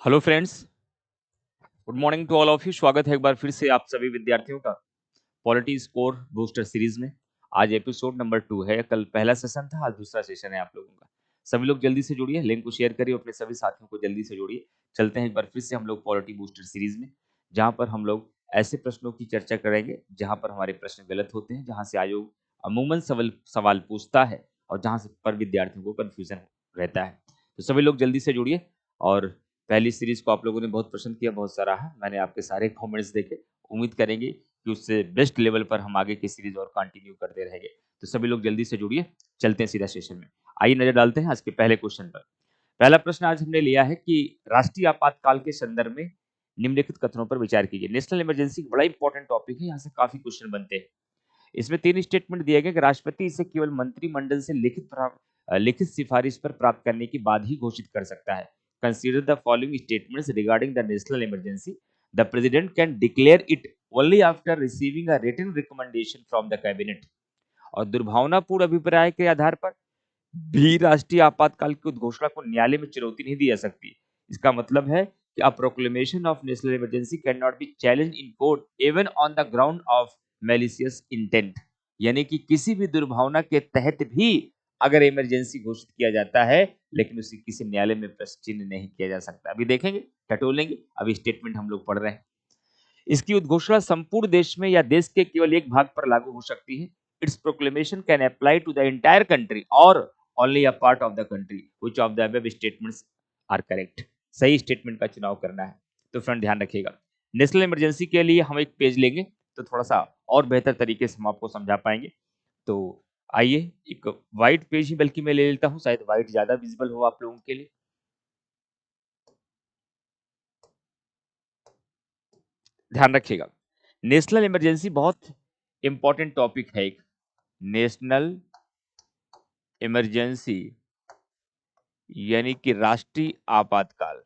Hello friends, good morning to all of you. स्वागत है एक बार फिर से आप सभी विद्यार्थियों का पॉलिटी स्कोर बूस्टर सीरीज में। आज एपिसोड नंबर 2 है। कल पहला सेशन था, आज दूसरा सेशन है आप लोगों का। सभी लोग जल्दी से जुड़िए, लिंक को शेयर करिए, अपने सभी साथियों को जल्दी से जोड़िए। चलते हैं एक बार फिर से हम लोग पॉलिटी बूस्टर सीरीज में, जहां पर हम लोग ऐसे प्रश्नों की चर्चा करेंगे जहां पर हमारे प्रश्न गलत होते हैं, जहां से आयोग अमूमन सवाल सवाल पूछता है और जहां से पर विद्यार्थियों को कंफ्यूजन रहता है। तो सभी लोग जल्दी से जुड़िए। और पहली सीरीज को आप लोगों ने बहुत पसंद किया, बहुत सराहा। मैंने आपके सारे कमेंट्स देखे, उम्मीद करेंगे कि उससे बेस्ट लेवल पर हम आगे की सीरीज और कंटिन्यू करते रहेंगे। तो सभी लोग जल्दी से जुड़िए, चलते हैं सीधा सेशन में। आइए नजर डालते हैं आज के पहले क्वेश्चन पर। पहला प्रश्न आज हमने लिया है कि राष्ट्रीय आपातकाल के संदर्भ में निम्नलिखित कथनों पर विचार कीजिए। नेशनल इमरजेंसी बड़ा इंपॉर्टेंट टॉपिक है, यहाँ से काफी क्वेश्चन बनते हैं। इसमें 3 स्टेटमेंट दिए गए कि राष्ट्रपति इसे केवल मंत्रिमंडल से लिखित सिफारिश पर प्राप्त करने के बाद ही घोषित कर सकता है। Consider the following statements regarding the national emergency. The president can declare it only after receiving a written recommendation from the cabinet. और दुर्भावनापूर्ण अभिप्राय के आधार पर भी राष्ट्रीय आपातकाल की उद्घोषणा को न्यायालय में चुनौती नहीं दी जा सकती। इसका मतलब है कि a proclamation of national emergency can not be challenge in court even on the ground of malicious intent. यानी कि किसी भी दुर्भावना के तहत भी अगर इमरजेंसी घोषित किया जाता है, लेकिन उसे किसी न्यायालय में प्रश्न चिन्ह नहीं किया जा सकता। अभी देखेंगे, टटोलेंगे। अभी स्टेटमेंट हम लोग पढ़ रहे हैं। इसकी उद्घोषणा संपूर्ण देश में या देश के केवल एक भाग पर लागू हो सकती है। Its proclamation can apply to the entire country और only a part of the country. Which of the above statements are correct. सही स्टेटमेंट का चुनाव करना है। तो फ्रेंड ध्यान रखिएगा, नेशनल इमरजेंसी के लिए हम एक पेज लेंगे तो थोड़ा सा और बेहतर तरीके से हम आपको समझा पाएंगे। तो आइए, एक व्हाइट पेज ही बल्कि मैं ले लेता हूं, शायद व्हाइट ज्यादा विजिबल हो आप लोगों के लिए। ध्यान रखिएगा, नेशनल इमरजेंसी बहुत इंपॉर्टेंट टॉपिक है। एक नेशनल इमरजेंसी यानी कि राष्ट्रीय आपातकाल।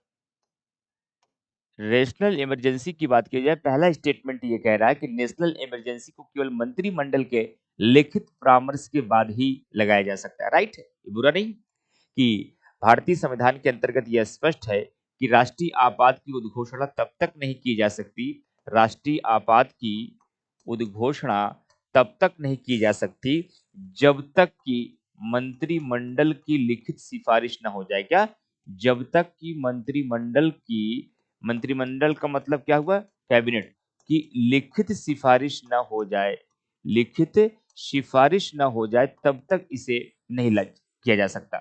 नेशनल इमरजेंसी की बात की जाए, पहला स्टेटमेंट ये कह रहा है कि नेशनल इमरजेंसी को केवल मंत्रिमंडल के लिखित परामर्श के बाद ही लगाया जा सकता है। राइट है, ये बुरा नहीं। कि भारतीय संविधान के अंतर्गत यह स्पष्ट है कि राष्ट्रीय आपात की उद्घोषणा तब तक नहीं की जा सकती, राष्ट्रीय आपात की उद्घोषणा तब तक नहीं की जा सकती जब तक कि मंत्रिमंडल की लिखित सिफारिश न हो जाए। क्या? जब तक कि मंत्रिमंडल का मतलब क्या हुआ? कैबिनेट की लिखित सिफारिश न हो जाए, लिखित सिफारिश न हो जाए तब तक इसे नहीं किया जा सकता।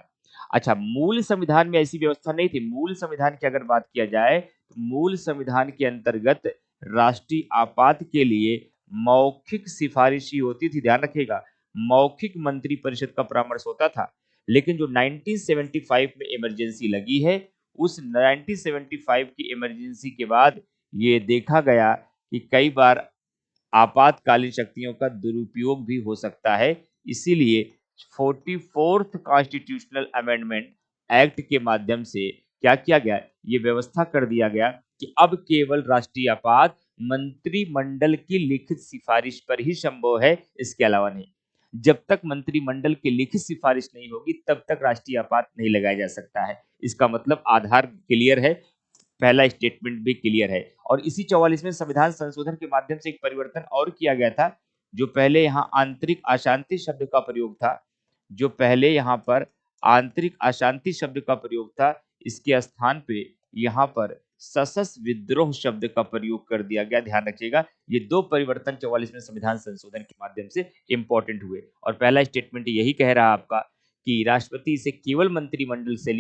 अच्छा, मूल संविधान में ऐसी व्यवस्था नहीं थी। मूल संविधान की अगर बात किया जाए तो मूल संविधान के अंतर्गत राष्ट्रीय आपात के लिए मौखिक सिफारिश ही होती थी। ध्यान रखिएगा, मौखिक मंत्री परिषद का परामर्श होता था। लेकिन जो 1975 में इमरजेंसी लगी है, उस 1975 की इमरजेंसी के बाद ये देखा गया कि कई बार आपातकालीन शक्तियों का दुरुपयोग भी हो सकता है। इसीलिए 44th कॉन्स्टिट्यूशनल अमेंडमेंट एक्ट के माध्यम से क्या किया गया? ये व्यवस्था कर दिया गया कि अब केवल राष्ट्रीय आपात मंत्रिमंडल की लिखित सिफारिश पर ही संभव है, इसके अलावा नहीं। जब तक मंत्रिमंडल की लिखित सिफारिश नहीं होगी तब तक राष्ट्रीय आपात नहीं लगाया जा सकता है। इसका मतलब आधार क्लियर है, पहला स्टेटमेंट भी क्लियर है। और इसी 44वें संविधान संशोधन के माध्यम से एक परिवर्तन और किया गया था। जो पहले यहाँ आंतरिक अशांति शब्द का प्रयोग था, जो पहले यहाँ पर आंतरिक अशांति शब्द का प्रयोग था, इसके स्थान पे यहाँ पर सशस्त्र विद्रोह शब्द का प्रयोग कर दिया गया। ध्यान रखिएगा, ये दो परिवर्तन 44वें संविधान संशोधन के माध्यम से इंपॉर्टेंट हुए। और पहला स्टेटमेंट यही कह रहा है आपका कि राष्ट्रपति इसे केवल मंत्रिमंडल से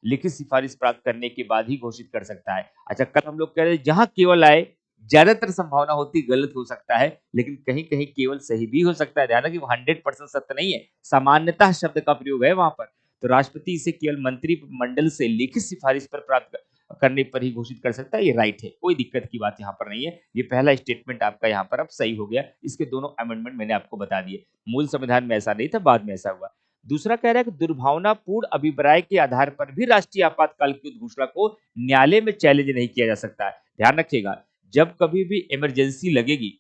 लिखित सिफारिश प्राप्त करने के बाद ही घोषित कर सकता है। अच्छा, कल हम लोग कह रहे जहां केवल आए, ज्यादातर संभावना होती गलत हो सकता है, लेकिन कहीं कहीं केवल सही भी हो सकता है। ध्यान रखिए, वो 100% सत्य नहीं है, सामान्यतः शब्द का प्रयोग है वहां पर। तो राष्ट्रपति इसे केवल मंत्रिमंडल से लिखित सिफारिश पर प्राप्त करने पर ही घोषित कर सकता है। ये राइट है, कोई दिक्कत की बात यहाँ पर नहीं है। ये पहला स्टेटमेंट आपका यहाँ पर अब सही हो गया। इसके दोनों अमेंडमेंट मैंने आपको बता दिए। मूल संविधान में ऐसा नहीं था, बाद में ऐसा हुआ। दूसरा कह रहा है कि दुर्भावनापूर्ण अभिप्राय के आधार पर भी राष्ट्रीय आपातकाल की उद्घोषणा को न्यायालय में चैलेंज नहीं किया जा सकता है। ध्यान रखिएगा, जब कभी भी इमरजेंसी लगेगी,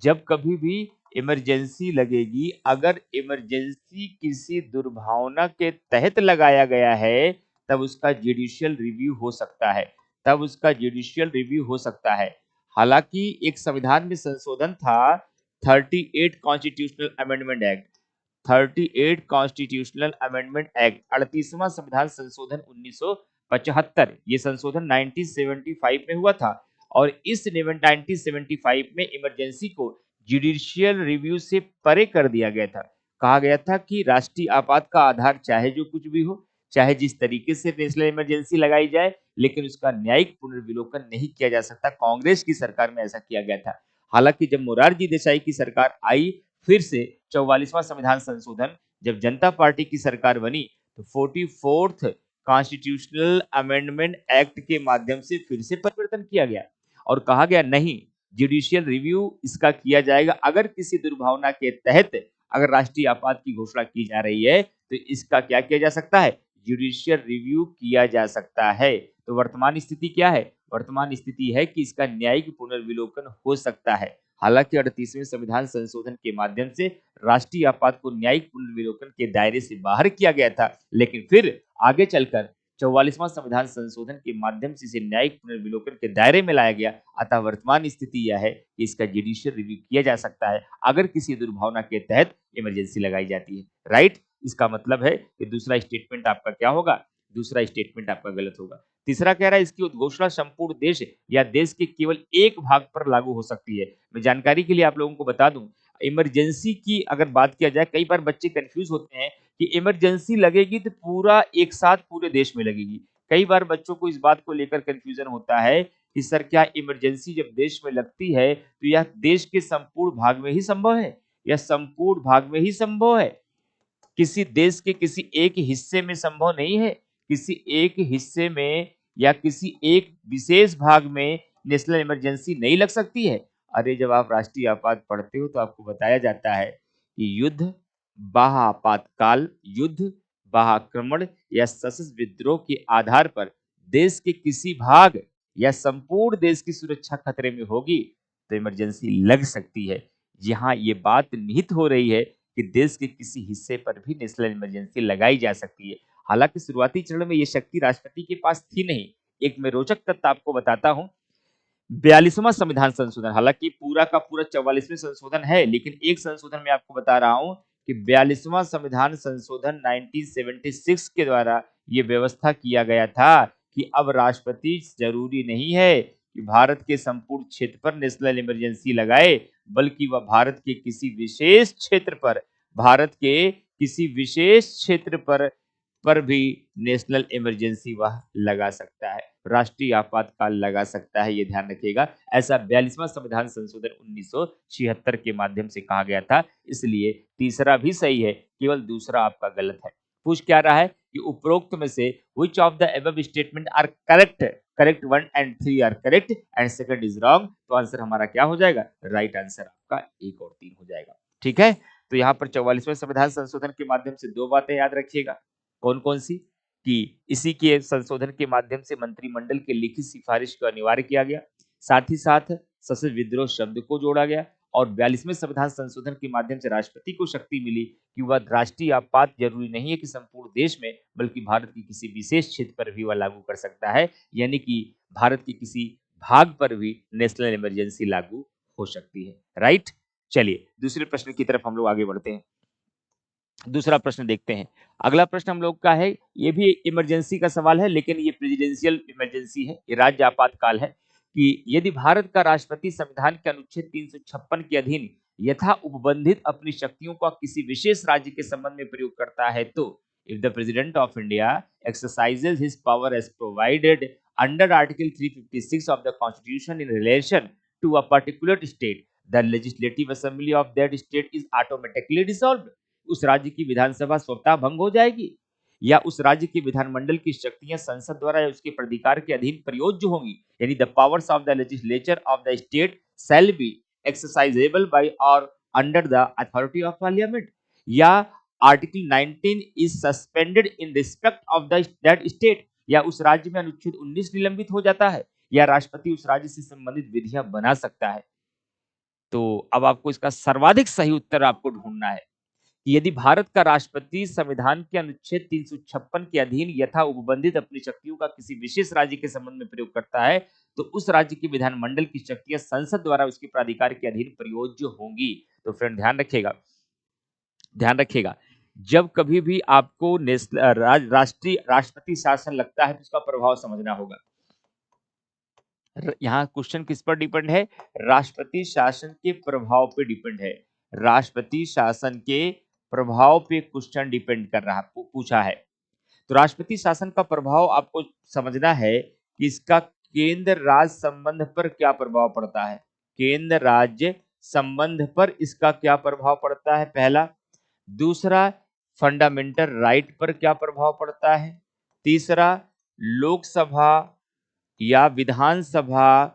जब कभी भी इमरजेंसी लगेगी, अगर इमरजेंसी किसी दुर्भावना के तहत लगाया गया है, तब उसका जुडिशियल रिव्यू हो सकता है। तब उसका जुडिशियल रिव्यू हो सकता है। हालांकि एक संविधान में संशोधन था, 38 constitutional amendment act, 38 constitutional amendment act, 38वां संविधान संशोधन 1975, ये संशोधन 1975 में हुआ था। और इस 1975 में इमरजेंसी को जुडिशियल रिव्यू से परे कर दिया गया था। कहा गया था कि राष्ट्रीय आपात का आधार चाहे जो कुछ भी हो, चाहे जिस तरीके से नेशनल इमरजेंसी लगाई जाए, लेकिन उसका न्यायिक पुनर्विलोकन नहीं किया जा सकता। कांग्रेस की सरकार में ऐसा किया गया था। हालांकि जब मोरारजी देसाई की सरकार आई, फिर से 44वां संविधान संशोधन, जब जनता पार्टी की सरकार बनी, तो 44th कॉन्स्टिट्यूशनल अमेंडमेंट एक्ट के माध्यम से फिर से परिवर्तन किया गया और कहा गया नहीं, जुडिशियल रिव्यू इसका किया जाएगा। अगर किसी दुर्भावना के तहत अगर राष्ट्रीय आपात की घोषणा की जा रही है, तो इसका क्या किया जा सकता है, जुडिशियल रिव्यू किया जा सकता है। तो वर्तमान स्थिति क्या है, वर्तमान स्थिति है कि इसका न्यायिक पुनर्विलोकन हो सकता है। हालांकि 38वें संविधान संशोधन के माध्यम से राष्ट्रीय आपात को न्यायिक पुनर्विलोकन के दायरे से बाहर किया गया था, लेकिन फिर आगे चलकर 44वां संविधान संशोधन के माध्यम से इसे न्यायिक पुनर्विलोकन के दायरे में लाया गया। अतः वर्तमान स्थिति यह है कि इसका जुडिशियल रिव्यू किया जा सकता है अगर किसी दुर्भावना के तहत इमरजेंसी लगाई जाती है। राइट, इसका मतलब है कि दूसरा स्टेटमेंट आपका क्या होगा, दूसरा स्टेटमेंट आपका गलत होगा। तीसरा कह रहा है इसकी उद्घोषणा संपूर्ण देश या देश के केवल एक भाग पर लागू हो सकती है। मैं जानकारी के लिए आप लोगों को बता दूं, इमरजेंसी की अगर बात किया जाए, कई बार बच्चे कंफ्यूज होते हैं कि इमरजेंसी लगेगी तो पूरा एक साथ पूरे देश में लगेगी। कई बार बच्चों को इस बात को लेकर कंफ्यूजन होता है कि सर क्या इमरजेंसी जब देश में लगती है तो यह देश के संपूर्ण भाग में ही संभव है, या संपूर्ण भाग में ही संभव है, किसी देश के किसी एक हिस्से में संभव नहीं है, किसी एक हिस्से में या किसी एक विशेष भाग में नेशनल इमरजेंसी नहीं लग सकती है। अरे जब आप राष्ट्रीय आपात पढ़ते हो तो आपको बताया जाता है कि युद्ध, बाह्य आपातकाल, युद्ध, बाह्य आक्रमण या सशस्त्र विद्रोह के आधार पर देश के किसी भाग या संपूर्ण देश की सुरक्षा खतरे में होगी तो इमरजेंसी लग सकती है। यहाँ ये बात निहित हो रही है कि देश के किसी हिस्से पर भी नेशनल इमरजेंसी लगाई जा सकती है। हालांकि शुरुआती चरण में ये शक्ति राष्ट्रपति के पास थी नहीं। एक मैं रोचक तथ्य आपको बताता हूं, 42वां संविधान संशोधन, हालांकि पूरा का पूरा 44वें संशोधन है, लेकिन एक संशोधन मैं आपको बता रहा हूं कि 42वां संविधान संशोधन 1976 के द्वारा ये व्यवस्था किया गया था कि अब राष्ट्रपति जरूरी नहीं है कि भारत के संपूर्ण क्षेत्र पर नेशनल इमरजेंसी लगाए, बल्कि वह भारत के किसी विशेष क्षेत्र पर, भारत के किसी विशेष क्षेत्र पर भी नेशनल इमरजेंसी वह लगा सकता है, राष्ट्रीय आपातकाल लगा सकता है, ये ध्यान रखिएगा। ऐसा 42वां संविधान संशोधन 1976 के माध्यम से कहा गया था। इसलिए तीसरा भी सही है, केवल दूसरा आपका गलत है। पूछ क्या रहा है कि उपरोक्त में से which of the above statement are correct, correct 1 and 3 are correct and second is wrong. तो आंसर हमारा क्या हो जाएगा, राइट आंसर आपका 1 और 3 हो जाएगा। ठीक है, तो यहाँ पर 44वें संविधान संशोधन के माध्यम से दो बातें याद रखिएगा। कौन कौन सी, कि इसी के संशोधन के माध्यम से मंत्रिमंडल के लिखित सिफारिश को अनिवार्य किया गया, साथ ही साथ सशस्त्र विद्रोह शब्द को जोड़ा गया, और 42वें संविधान संशोधन के माध्यम से राष्ट्रपति को शक्ति मिली कि वह राष्ट्रीय आपात जरूरी नहीं है कि संपूर्ण देश में, बल्कि भारत के किसी विशेष क्षेत्र पर भी वह लागू कर सकता है, यानी कि भारत के किसी भाग पर भी नेशनल इमरजेंसी लागू हो सकती है। राइट, चलिए दूसरे प्रश्न की तरफ हम लोग आगे बढ़ते हैं। दूसरा प्रश्न देखते हैं। अगला प्रश्न हम लोग का है, ये भी इमरजेंसी का सवाल है, लेकिन ये प्रेसिडेंशियल इमरजेंसी है, ये राज्य आपातकाल है, कि यदि भारत का राष्ट्रपति संविधान के अनुच्छेद 356 के अधीन यथा उपबंधित अपनी शक्तियों का किसी विशेष राज्य के संबंध में प्रयोग करता है तो if the president of India exercises his power as provided under article 356 of the constitution in relation to a particular state, the legislative assembly of that state is automatically dissolved. उस राज्य की विधानसभा स्वतः भंग हो जाएगी, या उस राज्य की विधानमंडल की शक्तियां संसद द्वारा या उसके प्राधिकार के अधीन प्रयोज्य होंगी, यानी the powers of the legislature of the state shall be exercisable by और under the authority of parliament, या article 19 is suspended in respect of the that state, या उस राज्य में अनुच्छेद 19 निलंबित हो जाता है, या राष्ट्रपति उस राज्य से संबंधित विधियां बना सकता है। तो अब आपको इसका सर्वाधिक सही उत्तर आपको ढूंढना है कि यदि भारत का राष्ट्रपति संविधान के अनुच्छेद 356 के अधीन यथा उपबंधित अपनी शक्तियों का किसी विशेष राज्य के संबंध में प्रयोग करता है, तो उस राज्य के विधानमंडल की शक्तियां संसद द्वारा उसके प्राधिकार के अधीन प्रयोज्य होंगी। तो फ्रेंड ध्यान रखिएगा, जब कभी भी आपको राष्ट्रीय राष्ट्रपति शासन लगता है तो उसका प्रभाव समझना होगा। यहाँ क्वेश्चन किस पर डिपेंड है? राष्ट्रपति शासन के प्रभाव पे डिपेंड है। राष्ट्रपति शासन के प्रभाव पे क्वेश्चन डिपेंड कर रहा पूछा है। तो राष्ट्रपति शासन का प्रभाव आपको समझना है कि इसका केंद्र राज्य संबंध पर क्या प्रभाव पड़ता है। केंद्र राज्य संबंध पर इसका क्या प्रभाव पड़ता है, पहला। दूसरा, फंडामेंटल राइट पर क्या प्रभाव पड़ता है। तीसरा, लोकसभा या विधानसभा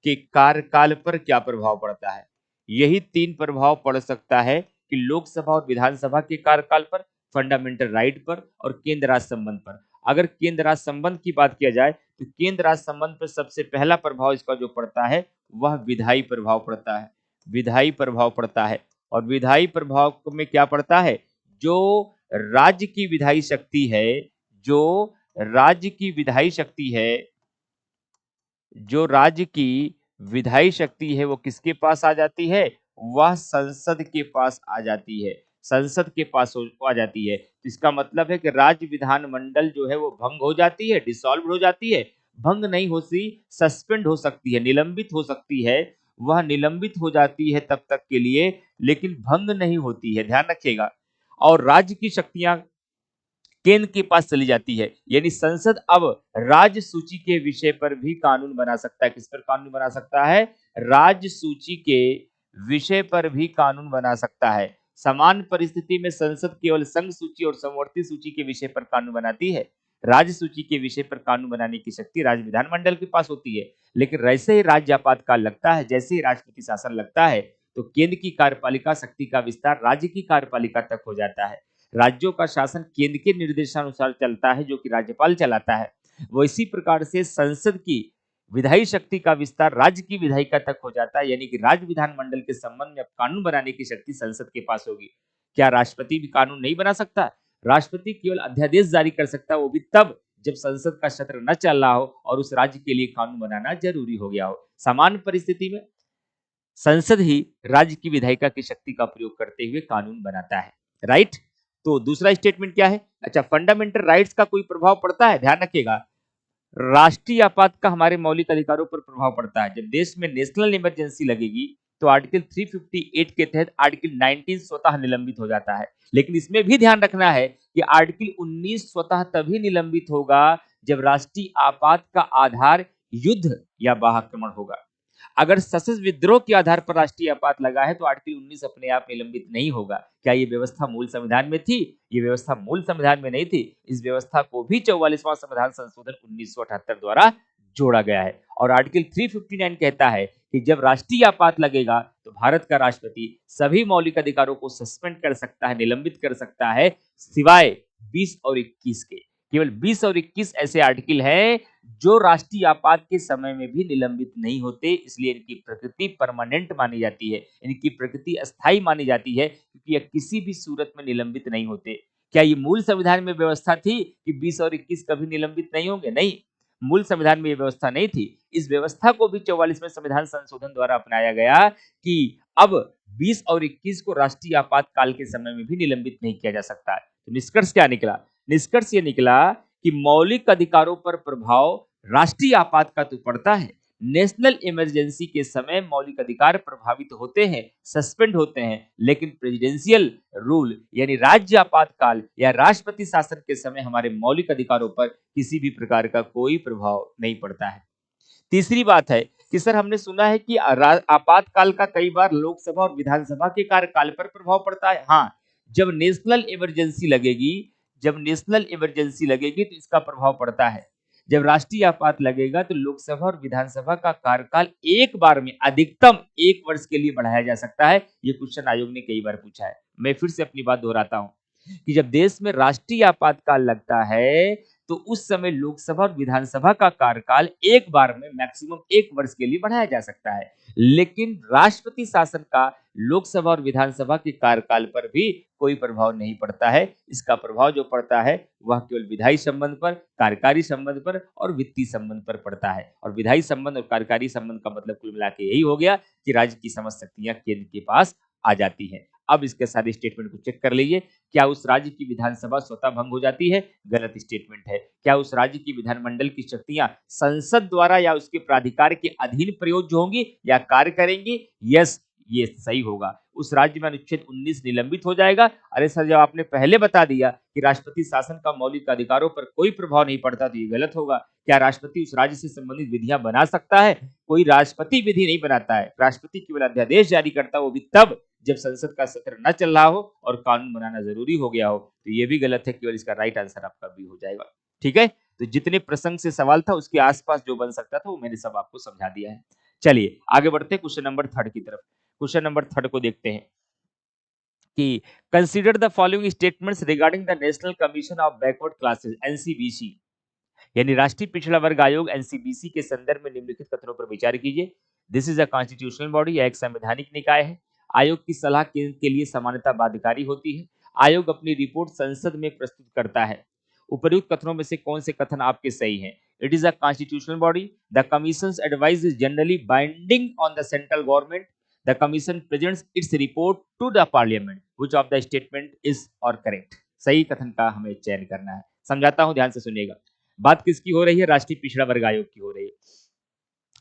के कार्यकाल पर क्या प्रभाव पड़ता है। यही तीन प्रभाव पड़ सकता है कि लोकसभा और विधानसभा के कार्यकाल पर, फंडामेंटल राइट पर और केंद्र राज्य संबंध पर। अगर केंद्र राज्य संबंध की बात किया जाए तो केंद्र राज्य संबंध पर सबसे पहला प्रभाव इसका जो पड़ता है वह विधायी प्रभाव पड़ता है। विधायी प्रभाव पड़ता है, और विधायी प्रभाव में क्या पड़ता है? जो राज्य की विधायी शक्ति है, जो राज्य की विधायी शक्ति है, जो राज्य की विधायी शक्ति है वो किसके पास आ जाती है? वह संसद के पास आ जाती है। संसद के पास आ जाती है। तो इसका मतलब है कि राज्य विधानमंडल जो है वो भंग हो जाती है, डिसॉल्व हो जाती है। भंग नहीं होती, सस्पेंड हो सकती है, निलंबित हो सकती है। वह निलंबित हो जाती है तब तक के लिए, लेकिन भंग नहीं होती है, ध्यान रखिएगा। और राज्य की शक्तियां केंद्र के पास चली जाती है। यानी संसद अब राज्य सूची के विषय पर भी कानून बना सकता है। किस पर कानून बना सकता है? राज्य सूची के विषय पर भी कानून बना सकता है। समान परिस्थिति में संसद केवल संघ सूची और समवर्ती सूची के विषय पर कानून बनाती है। राज्य सूची के विषय पर कानून बनाने की शक्ति राज्य विधानमंडल के पास होती है। लेकिन जैसे ही राज्य आपातकाल लगता है, जैसे ही राष्ट्रपति शासन लगता है, तो केंद्र की कार्यपालिका शक्ति का विस्तार राज्य की कार्यपालिका तक हो जाता है। राज्यों का शासन केंद्र के निर्देशानुसार चलता है, जो कि राज्यपाल चलाता है। वैसी प्रकार से संसद की विधायी शक्ति का विस्तार राज्य की विधायिका तक हो जाता है। यानी कि राज्य विधानमंडल के संबंध में अब कानून बनाने की शक्ति संसद के पास होगी। क्या राष्ट्रपति भी कानून नहीं बना सकता? राष्ट्रपति केवल अध्यादेश जारी कर सकता है, वो भी तब जब संसद का सत्र न चल रहा हो और उस राज्य के लिए कानून बनाना जरूरी हो गया हो। सामान्य परिस्थिति में संसद ही राज्य की विधायिका की शक्ति का प्रयोग करते हुए कानून बनाता है, राइट। तो दूसरा स्टेटमेंट क्या है? अच्छा, फंडामेंटल राइट्स का कोई प्रभाव पड़ता है? ध्यान रखिएगा, राष्ट्रीय आपात का हमारे मौलिक अधिकारों पर प्रभाव पड़ता है। जब देश में नेशनल इमरजेंसी लगेगी तो आर्टिकल 358 के तहत आर्टिकल 19 स्वतः निलंबित हो जाता है। लेकिन इसमें भी ध्यान रखना है कि आर्टिकल 19 स्वतः तभी निलंबित होगा जब राष्ट्रीय आपात का आधार युद्ध या बाह्यक्रमण होगा। अगर सशस्त्र विद्रोह के आधार पर राष्ट्रीय आपात लगा है तो आर्टिकल 19 अपने आप निलंबित नहीं होगा। क्या ये व्यवस्था मूल संविधान में थी? ये व्यवस्था मूल संविधान में नहीं थी। इस व्यवस्था को भी 44वां संविधान संशोधन 1978 द्वारा जोड़ा गया है। और आर्टिकल 359 कहता है कि जब राष्ट्रीय आपात लगेगा तो भारत का राष्ट्रपति सभी मौलिक अधिकारों को सस्पेंड कर सकता है, निलंबित कर सकता है, सिवाय 20 और 21 के। केवल 20 और 21 ऐसे आर्टिकल हैं जो राष्ट्रीय आपात के समय में भी निलंबित नहीं होते, इसलिए इनकी प्रकृति परमानेंट मानी जाती है, इनकी प्रकृति अस्थायी मानी जाती है, क्योंकि यह किसी भी सूरत में निलंबित नहीं होते। क्या ये मूल संविधान में व्यवस्था थी कि 20 और 21 कभी निलंबित नहीं होंगे? नहीं, मूल संविधान में ये व्यवस्था नहीं थी। इस व्यवस्था को भी 44वें संविधान संशोधन द्वारा अपनाया गया कि अब 20 और 21 को राष्ट्रीय आपातकाल के समय में भी निलंबित नहीं किया जा सकता है। तो निष्कर्ष क्या निकला? निष्कर्ष ये निकला कि मौलिक अधिकारों पर प्रभाव राष्ट्रीय आपात का तो पड़ता है, नेशनल इमरजेंसी के समय मौलिक अधिकार प्रभावित होते हैं, सस्पेंड होते हैं, लेकिन प्रेसिडेंशियल रूल यानी राज्य आपातकाल या राष्ट्रपति शासन के समय हमारे मौलिक अधिकारों पर किसी भी प्रकार का कोई प्रभाव नहीं पड़ता है। तीसरी बात है कि सर हमने सुना है कि आपातकाल का कई बार लोकसभा और विधानसभा के कार्यकाल पर प्रभाव पड़ता है। हाँ, जब नेशनल इमरजेंसी लगेगी, जब नेशनल इमरजेंसी लगेगी तो इसका प्रभाव पड़ता है। जब राष्ट्रीय आपात लगेगा तो लोकसभा और विधानसभा का कार्यकाल एक बार में अधिकतम 1 वर्ष के लिए बढ़ाया जा सकता है। ये क्वेश्चन आयोग ने कई बार पूछा है। मैं फिर से अपनी बात दोहराता हूं कि जब देश में राष्ट्रीय आपातकाल लगता है तो उस समय लोकसभा और विधानसभा का कार्यकाल एक बार में मैक्सिमम 1 वर्ष के लिए बढ़ाया जा सकता है। लेकिन राष्ट्रपति शासन का लोकसभा और विधानसभा के कार्यकाल पर भी कोई प्रभाव नहीं पड़ता है। इसका प्रभाव जो पड़ता है वह केवल विधायी संबंध पर, कार्यकारी संबंध पर और वित्तीय संबंध पर पड़ता है। और विधायी संबंध और कार्यकारी संबंध का मतलब कुल मिला के यही हो गया कि राज्य की समस्त शक्तियां केंद्र के पास आ जाती हैं। अब इसके सारे स्टेटमेंट को चेक कर लीजिए। क्या उस राज्य की विधानसभा स्वतः भंग हो जाती है? गलत स्टेटमेंट है। क्या उस राज्य की विधानमंडल की शक्तियां संसद द्वारा या उसके प्राधिकार के अधीन प्रयोज्य होंगी या कार्य करेंगी? यस, ये सही होगा। उस राज्य में अनुच्छेद 19 निलंबित हो जाएगा। अरे सर, जब आपने पहले बता दिया कि राष्ट्रपति शासन का मौलिक अधिकारों पर कोई प्रभाव नहीं पड़ता तो ये गलत होगा। क्या राष्ट्रपति उस राज्य से संबंधित विधियां बना सकता है? कोई राष्ट्रपति विधि नहीं बनाता है। राष्ट्रपति केवल अध्यादेश जारी करता है, वो भी तब जब संसद का सत्र न चल रहा हो और कानून बनाना जरूरी हो गया हो। तो ये भी गलत है, केवल इसका राइट आंसर आपका बी हो जाएगा। ठीक है, तो जितने प्रसंग से सवाल था उसके आसपास जो बन सकता था वो मैंने सब आपको समझा दिया है। चलिए आगे बढ़ते हैं क्वेश्चन नंबर 3 की तरफ। क्वेश्चन नंबर 3 को देखते हैं कि consider the following statements regarding the national commission of backward classes NCBC, यानी राष्ट्रीय पिछड़ा वर्ग आयोग एनसीबीसी के संदर्भ में निम्नलिखित कथनों पर विचार कीजिए। This is a constitutional body, यह एक संवैधानिक निकाय है। आयोग की सलाह के लिए समानता बाध्यकारी होती है। आयोग अपनी रिपोर्ट संसद में प्रस्तुत करता है। उपर्युक्त कथनों में से कौन से कथन आपके सही हैं? It is a constitutional body, the commission's advice is generally binding on the central government, the commission presents its report to the parliament, which of the statement is और करेक्ट? सही कथन का हमें चयन करना है। समझाता हूं, ध्यान से सुनिएगा। बात किसकी हो रही है? राष्ट्रीय पिछड़ा वर्ग आयोग की हो रही है।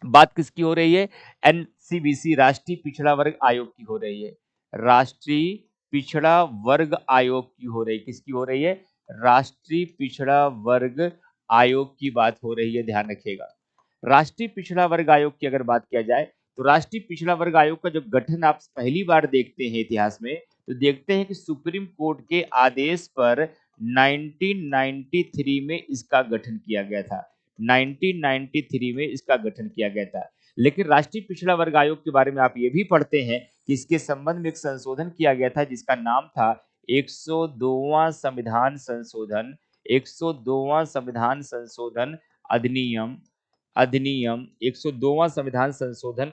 बात किसकी हो रही है? एनसीबीसी, राष्ट्रीय पिछड़ा वर्ग आयोग की हो रही है। राष्ट्रीय पिछड़ा वर्ग आयोग की हो रही है। किसकी हो रही है? राष्ट्रीय पिछड़ा वर्ग आयोग की बात हो रही है, ध्यान रखिएगा। राष्ट्रीय पिछड़ा वर्ग आयोग की अगर बात किया जाए तो राष्ट्रीय पिछड़ा वर्ग आयोग का जब गठन आप पहली बार देखते हैं इतिहास में, तो देखते हैं कि सुप्रीम कोर्ट के आदेश पर 1993 में इसका गठन किया गया था। 1993 में इसका गठन किया गया था। लेकिन राष्ट्रीय पिछड़ा वर्ग आयोग के बारे में आप ये भी पढ़ते हैं कि इसके संबंध में एक संशोधन किया गया था जिसका नाम था 102वां संविधान संशोधन, 102वां संविधान संशोधन अधिनियम, अधिनियम 102वां संविधान संशोधन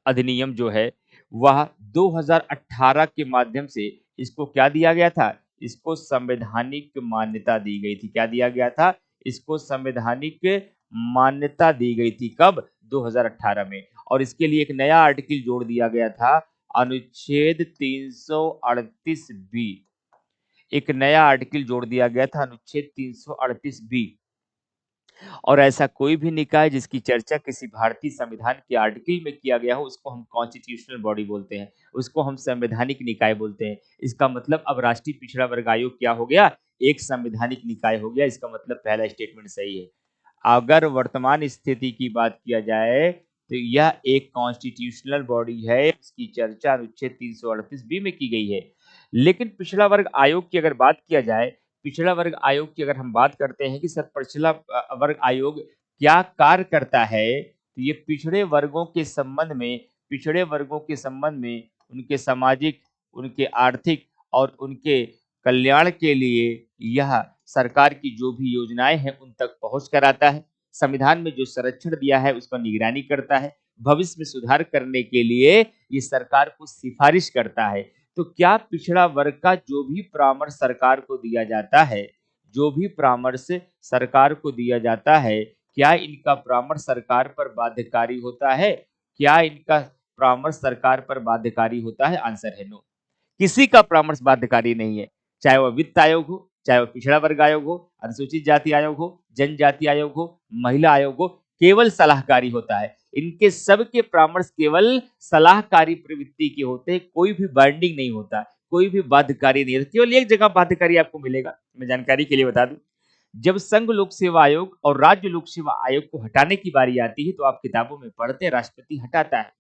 अधिनियम जो है वह 2018 के माध्यम से इसको क्या दिया गया था? इसको संवैधानिक मान्यता दी गई थी। क्या दिया गया था? इसको संवैधानिक मान्यता दी गई थी। कब? 2018 में। और इसके लिए एक नया आर्टिकल जोड़ दिया गया था, अनुच्छेद 338 बी। एक नया आर्टिकल जोड़ दिया गया था, अनुच्छेद 338 बी। और ऐसा कोई भी निकाय जिसकी चर्चा किसी भारतीय संविधान के आर्टिकल में किया गया हो उसको हम कॉन्स्टिट्यूशनल बॉडी बोलते हैं, उसको हम संवैधानिक निकाय बोलते हैं। इसका मतलब अब राष्ट्रीय पिछड़ा वर्ग आयोग क्या हो गया? एक संवैधानिक निकाय हो गया। इसका मतलब पहला स्टेटमेंट सही है। अगर वर्तमान स्थिति की बात किया जाए तो यह एक कॉन्स्टिट्यूशनल बॉडी है। इसकी चर्चा अनुच्छेद 338 बी में की गई है। लेकिन पिछड़ा वर्ग आयोग की अगर बात किया जाए, पिछड़ा वर्ग आयोग की अगर हम बात करते हैं कि सर पिछड़ा वर्ग आयोग क्या कार्य करता है, तो ये पिछड़े वर्गों के संबंध में, पिछड़े वर्गों के संबंध में उनके सामाजिक, उनके आर्थिक और उनके कल्याण के लिए यह सरकार की जो भी योजनाएं हैं उन तक पहुंच कराता है। संविधान में जो संरक्षण दिया है उसका निगरानी करता है। भविष्य में सुधार करने के लिए ये सरकार को सिफारिश करता है। तो क्या पिछड़ा वर्ग का जो भी परामर्श सरकार को दिया जाता है, जो भी परामर्श सरकार को दिया जाता है, क्या इनका परामर्श सरकार पर बाध्यकारी होता है? क्या इनका परामर्श सरकार पर बाध्यकारी होता है? आंसर है नो। किसी का परामर्श बाध्यकारी नहीं है, चाहे वह वित्त आयोग हो, चाहे वह पिछड़ा वर्ग आयोग हो, अनुसूचित जाति आयोग हो, जनजाति आयोग हो, महिला आयोग हो, केवल सलाहकारी होता है। इनके सबके परामर्श केवल सलाहकारी प्रवृत्ति के होते हैं, कोई भी बाइंडिंग नहीं होता, कोई भी बाध्यकारी नहीं होता। केवल एक जगह बाध्यकारी आपको मिलेगा, मैं जानकारी के लिए बता दूं, जब संघ लोक सेवा आयोग और राज्य लोक सेवा आयोग को हटाने की बारी आती है तो आप किताबों में पढ़ते हैं राष्ट्रपति हटाता है,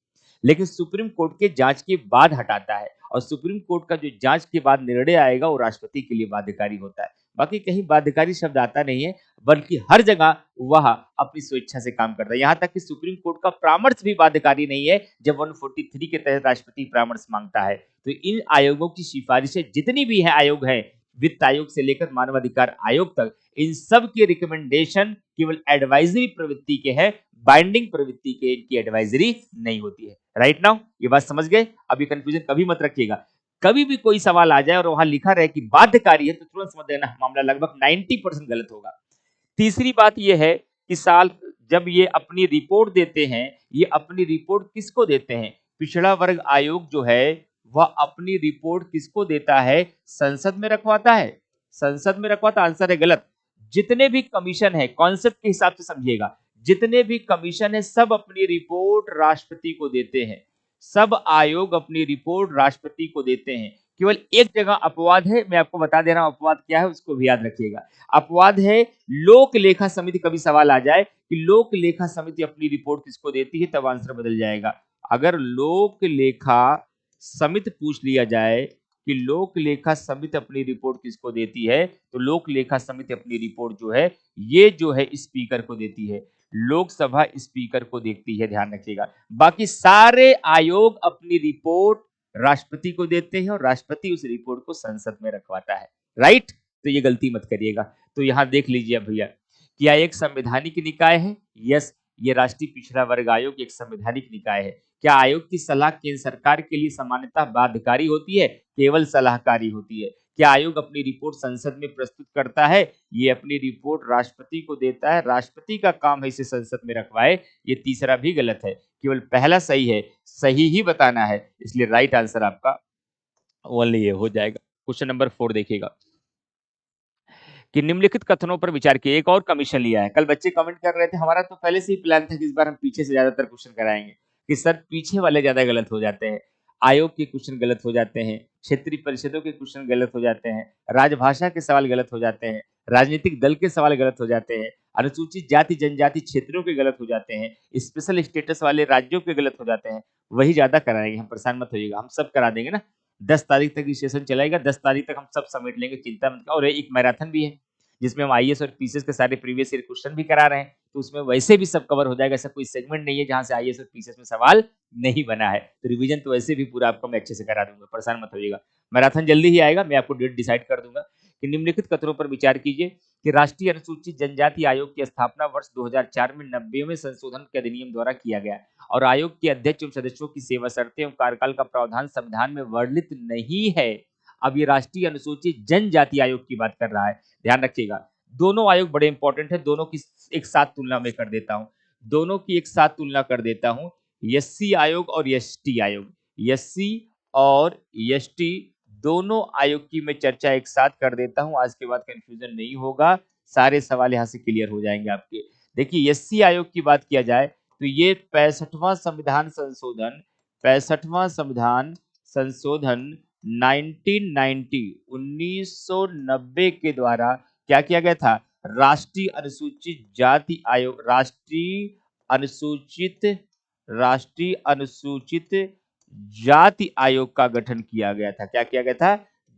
लेकिन सुप्रीम कोर्ट के जांच के बाद हटाता है। और सुप्रीम कोर्ट का जो जांच के बाद निर्णय आएगा वो राष्ट्रपति के लिए बाध्यकारी होता है। बाकी कहीं बाध्यकारी शब्द आता नहीं है, बल्कि हर जगह वह अपनी स्वेच्छा से काम करता है। यहाँ तक कि सुप्रीम कोर्ट का परामर्श भी बाध्यकारी नहीं है। जब 143 के तहत राष्ट्रपति परामर्श मांगता है तो इन आयोगों की सिफारिशें जितनी भी है आयोग है, वित्त आयोग से लेकर मानवाधिकार आयोग तक, इन सब के रिकमेंडेशन केवल एडवाइजरी प्रवृत्ति के हैं, बाइंडिंग प्रवृत्ति के इनकी एडवाइजरी नहीं होती है। राइट नाउ ये बात समझ गए? अब ये कंफ्यूजन कभी मत रखिएगा। कभी भी कोई सवाल आ जाए और वहां लिखा रहे कि बाध्यकारी है तो तुरंत समझ लेना मामला लगभग 90% गलत होगा। तीसरी बात यह है कि साल जब ये अपनी रिपोर्ट देते हैं, ये अपनी रिपोर्ट किसको देते हैं? पिछड़ा वर्ग आयोग जो है वह अपनी रिपोर्ट किसको देता है? संसद में रखवाता है। संसद में रखवाता, आंसर है गलत। जितने भी कमीशन है, कॉन्सेप्ट के हिसाब से समझिएगा, जितने भी कमीशन है सब अपनी रिपोर्ट राष्ट्रपति को देते हैं। सब आयोग अपनी रिपोर्ट राष्ट्रपति को देते हैं। केवल एक जगह अपवाद है, मैं आपको बता दे रहा हूं अपवाद क्या है, उसको भी याद रखिएगा। अपवाद है लोक लेखा समिति। कभी सवाल आ जाए कि लोक लेखा समिति अपनी रिपोर्ट किसको देती है, तब आंसर बदल जाएगा। अगर लोक लेखा समिति पूछ लिया जाए कि लोक लेखा समिति अपनी रिपोर्ट किसको देती है, तो लोक लेखा समिति अपनी रिपोर्ट जो है ये जो है स्पीकर को देती है, लोकसभा स्पीकर को देखती है, ध्यान रखिएगा। बाकी सारे आयोग अपनी रिपोर्ट राष्ट्रपति को देते हैं और राष्ट्रपति उस रिपोर्ट को संसद में रखवाता है। राइट, तो ये गलती मत करिएगा। तो यहां देख लीजिए भैया, क्या एक संवैधानिक निकाय है? यस, ये राष्ट्रीय पिछड़ा वर्ग आयोग एक संवैधानिक निकाय है। क्या आयोग की सलाह केंद्र सरकार के लिए सामान्यतः बाध्यकारी होती है? केवल सलाहकारी होती है। क्या आयोग अपनी रिपोर्ट संसद में प्रस्तुत करता है? ये अपनी रिपोर्ट राष्ट्रपति को देता है, राष्ट्रपति का काम है इसे संसद में रखवाए। ये तीसरा भी गलत है, केवल पहला सही है, सही ही बताना है, इसलिए राइट आंसर आपका ओनली ये हो जाएगा। क्वेश्चन नंबर 4 देखिएगा कि निम्नलिखित कथनों पर विचार किए। एक और कमीशन लिया है। कल बच्चे कमेंट कर रहे थे, हमारा तो पहले से ही प्लान था कि इस बार हम पीछे से ज्यादातर क्वेश्चन कराएंगे, कि सर पीछे वाले ज्यादा गलत हो जाते हैं, आयोग के क्वेश्चन गलत हो जाते हैं, क्षेत्रीय परिषदों के क्वेश्चन गलत हो जाते हैं, राजभाषा के सवाल गलत हो जाते हैं, राजनीतिक दल के सवाल गलत हो जाते हैं, अनुसूचित जाति जनजाति क्षेत्रों के गलत हो जाते हैं, स्पेशल स्टेटस वाले राज्यों के गलत हो जाते हैं। वही ज्यादा कराएंगे हम, परेशान मत होइएगा, हम सब करा देंगे ना। 10 तारीख तक सेशन चलेगा, 10 तारीख तक हम सब समेट लेंगे, चिंता मत। और एक मैराथन भी है जिसमें हम आईएएस और पीसीएस के सारे प्रीवियस ईयर क्वेश्चन भी करा रहे हैं, तो उसमें वैसे भी सब कवर हो जाएगा। ऐसा कोई सेगमेंट नहीं है जहां से आईएएस और पीसीएस में सवाल नहीं बना है। तो रिवीजन तो वैसे भी पूरा आपको मैं अच्छे से करा दूंगा, परेशान मत होइएगा। मैराथन जल्दी ही आएगा, मैं आपको डेट डिसाइड कर दूंगा। कि निम्नलिखित कथनों पर विचार कीजिए कि राष्ट्रीय अनुसूचित जनजाति आयोग की स्थापना वर्ष 2004 में 90वें संशोधन के अधिनियम द्वारा किया गया और आयोग के अध्यक्ष एवं सदस्यों की सेवा शर्तें एवं कार्यकाल का प्रावधान संविधान में वर्णित नहीं है। अब ये राष्ट्रीय अनुसूचित जनजाति आयोग की बात कर रहा है, ध्यान रखिएगा। दोनों आयोग बड़े इंपॉर्टेंट है, दोनों की एक साथ तुलना में कर देता हूं, दोनों की एक साथ तुलना कर देता हूं। एससी आयोग और एसटी आयोग, एससी और एसटी दोनों आयोग की मैं चर्चा एक साथ कर देता हूं। आज के बाद कंफ्यूजन नहीं होगा, सारे सवाल यहां से क्लियर हो जाएंगे आपके। देखिए एससी आयोग की बात किया जाए तो ये 65वां संविधान संशोधन, 65वां संविधान संशोधन 1990 1990 के द्वारा क्या किया गया था? राष्ट्रीय अनुसूचित जाति आयोग, अनुसूचित राष्ट्रीय अनुसूचित जाति आयोग का गठन किया गया था। क्या किया गया था?